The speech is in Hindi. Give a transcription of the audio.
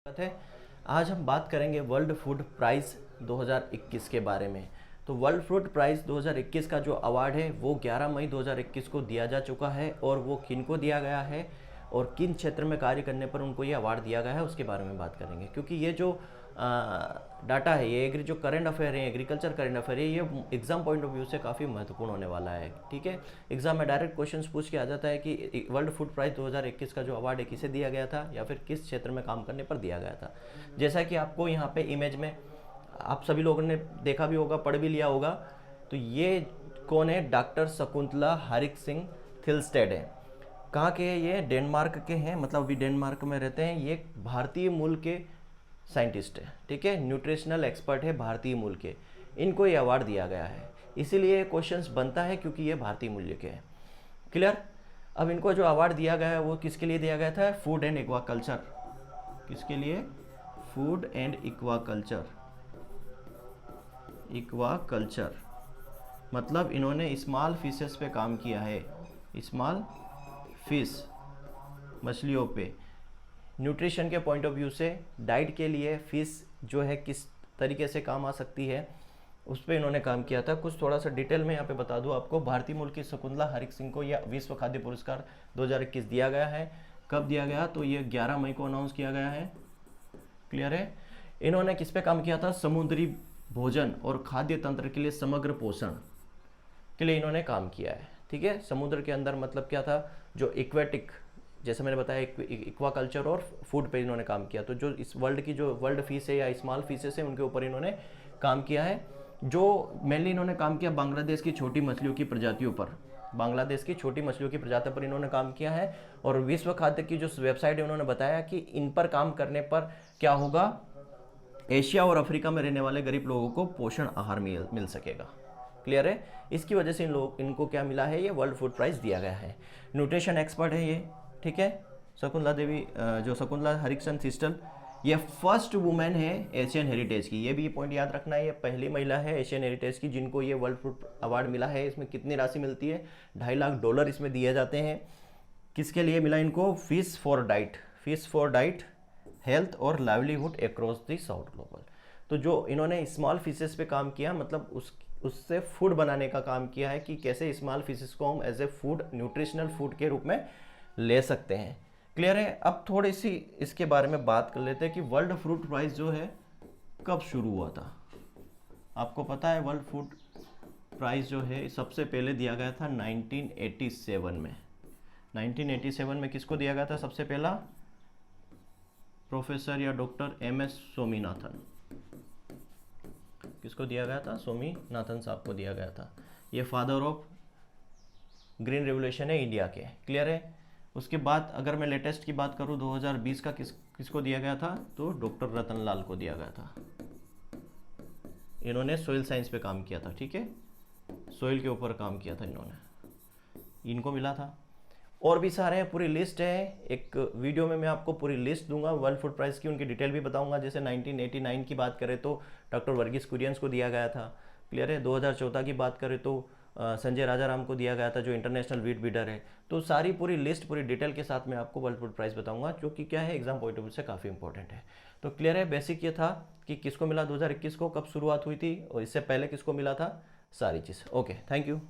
बात है। आज हम बात करेंगे वर्ल्ड फूड प्राइज़ 2021 के बारे में। तो वर्ल्ड फूड प्राइज़ 2021 का जो अवार्ड है वो 11 मई 2021 को दिया जा चुका है और वो किन को दिया गया है और किन क्षेत्र में कार्य करने पर उनको ये अवार्ड दिया गया है उसके बारे में बात करेंगे। क्योंकि ये जो डाटा है, ये जो करंट अफेयर है, एग्रीकल्चर करंट अफेयर है, ये एग्जाम पॉइंट ऑफ व्यू से काफ़ी महत्वपूर्ण होने वाला है। ठीक है, एग्जाम में डायरेक्ट क्वेश्चंस पूछ के आ जाता है कि वर्ल्ड फूड प्राइज़ 2021 का जो अवार्ड है किसे दिया गया था या फिर किस क्षेत्र में काम करने पर दिया गया था। जैसा कि आपको यहाँ पे इमेज में आप सभी लोगों ने देखा भी होगा, पढ़ भी लिया होगा। तो ये कौन है? डॉक्टर शकुंतला हरिक-सिंह थिल्स्टेड है। कहाँ के हैं ये? डेनमार्क के हैं, मतलब अभी डेनमार्क में रहते हैं। ये भारतीय मूल के साइंटिस्ट है, ठीक है, न्यूट्रिशनल एक्सपर्ट है, भारतीय मूल के। इनको ये अवार्ड दिया गया है, इसीलिए क्वेश्चंस बनता है क्योंकि ये भारतीय मूल्य के हैं। क्लियर? अब इनको जो अवार्ड दिया गया है वो किसके लिए दिया गया था? Food and aquaculture. किसके लिए? Food and aquaculture. एक्वाकल्चर मतलब इन्होंने स्मॉल फिशेस पे काम किया है, स्मॉल फिश, मछलियों पे। न्यूट्रिशन के पॉइंट ऑफ व्यू से डाइट के लिए फ़िश जो है किस तरीके से काम आ सकती है उस पर इन्होंने काम किया था। कुछ थोड़ा सा डिटेल में यहाँ पे बता दूँ आपको। भारतीय मूल की शकुंतला हरिक-सिंह को यह विश्व खाद्य पुरस्कार 2021 दिया गया है। कब दिया गया? तो ये 11 मई को अनाउंस किया गया है। क्लियर है? इन्होंने किस पे काम किया था? समुद्री भोजन और खाद्य तंत्र के लिए समग्र पोषण के लिए इन्होंने काम किया है। ठीक है, समुद्र के अंदर मतलब क्या था? जो इक्वेटिक, जैसे मैंने बताया, एक्वाकल्चर और फूड पे इन्होंने काम किया। तो जो इस वर्ल्ड की जो वर्ल्ड फिश है या स्मॉल फिशेस है उनके ऊपर इन्होंने काम किया है। जो मेनली इन्होंने काम किया बांग्लादेश की छोटी मछलियों की प्रजातियों पर, बांग्लादेश की छोटी मछलियों की प्रजाति पर इन्होंने काम किया है। और विश्व खाद्य की जो वेबसाइट है उन्होंने बताया कि इन पर काम करने पर क्या होगा? एशिया और अफ्रीका में रहने वाले गरीब लोगों को पोषण आहार मिल सकेगा। क्लियर है? इसकी वजह से इनको क्या मिला है? ये वर्ल्ड फूड प्राइज़ दिया गया है। न्यूट्रिशन एक्सपर्ट है ये, ठीक है। शकुंतला देवी, जो शकुंतला हरिक-सिंह थिल्स्टेड, ये फर्स्ट वुमेन है एशियन हेरिटेज की। ये भी पॉइंट याद रखना है, ये पहली महिला है एशियन हेरिटेज की जिनको ये वर्ल्ड फूड अवार्ड मिला है। इसमें कितनी राशि मिलती है? $2.5 लाख इसमें दिए जाते हैं। किसके लिए मिला इनको? फिश फॉर डाइट, हेल्थ और livelihood across the south global. तो जो इन्होंने स्मॉल फिशेस पे काम किया, मतलब उससे फूड बनाने का काम किया है कि कैसे स्मॉल फिशेस को हम as a food, nutritional food के रूप में ले सकते हैं। क्लियर है? अब थोड़ी सी इसके बारे में बात कर लेते हैं कि वर्ल्ड फूड प्राइज़ जो है कब शुरू हुआ था। आपको पता है वर्ल्ड फूड प्राइज़ जो है सबसे पहले दिया गया था 1987 में। 1987 में किसको दिया गया था सबसे पहला? प्रोफेसर या डॉक्टर MS स्वामीनाथन। किसको दिया गया था? स्वामीनाथन साहब को दिया गया था। ये फादर ऑफ ग्रीन रेवोल्यूशन है इंडिया के। क्लियर है? उसके बाद अगर मैं लेटेस्ट की बात करूं 2020 का किसको दिया गया था? तो डॉक्टर रतन लाल को दिया गया था। इन्होंने सोइल साइंस पे काम किया था, ठीक है, सोइल के ऊपर काम किया था इन्होंने, इनको मिला था। और भी सारे हैं, पूरी लिस्ट है। एक वीडियो में मैं आपको पूरी लिस्ट दूंगा वर्ल्ड फूड प्राइज़ की, उनकी डिटेल भी बताऊंगा। जैसे 1989 की बात करें तो डॉक्टर वर्गीस कुरियंस को दिया गया था। क्लियर है? 2014 की बात करें तो संजय राजाराम को दिया गया था जो इंटरनेशनल वीट बीडर है। तो सारी पूरी लिस्ट पूरी डिटेल के साथ मैं आपको वर्ल्ड फूड प्राइज़ बताऊंगा, जो कि क्या है एग्जाम पॉइंट ऑफ व्यू से काफ़ी इंपॉर्टेंट है। तो क्लियर है? बेसिक ये था कि किसको मिला 2021 को, कब शुरुआत हुई थी और इससे पहले किसको मिला था, सारी चीज़। Okay, thank you.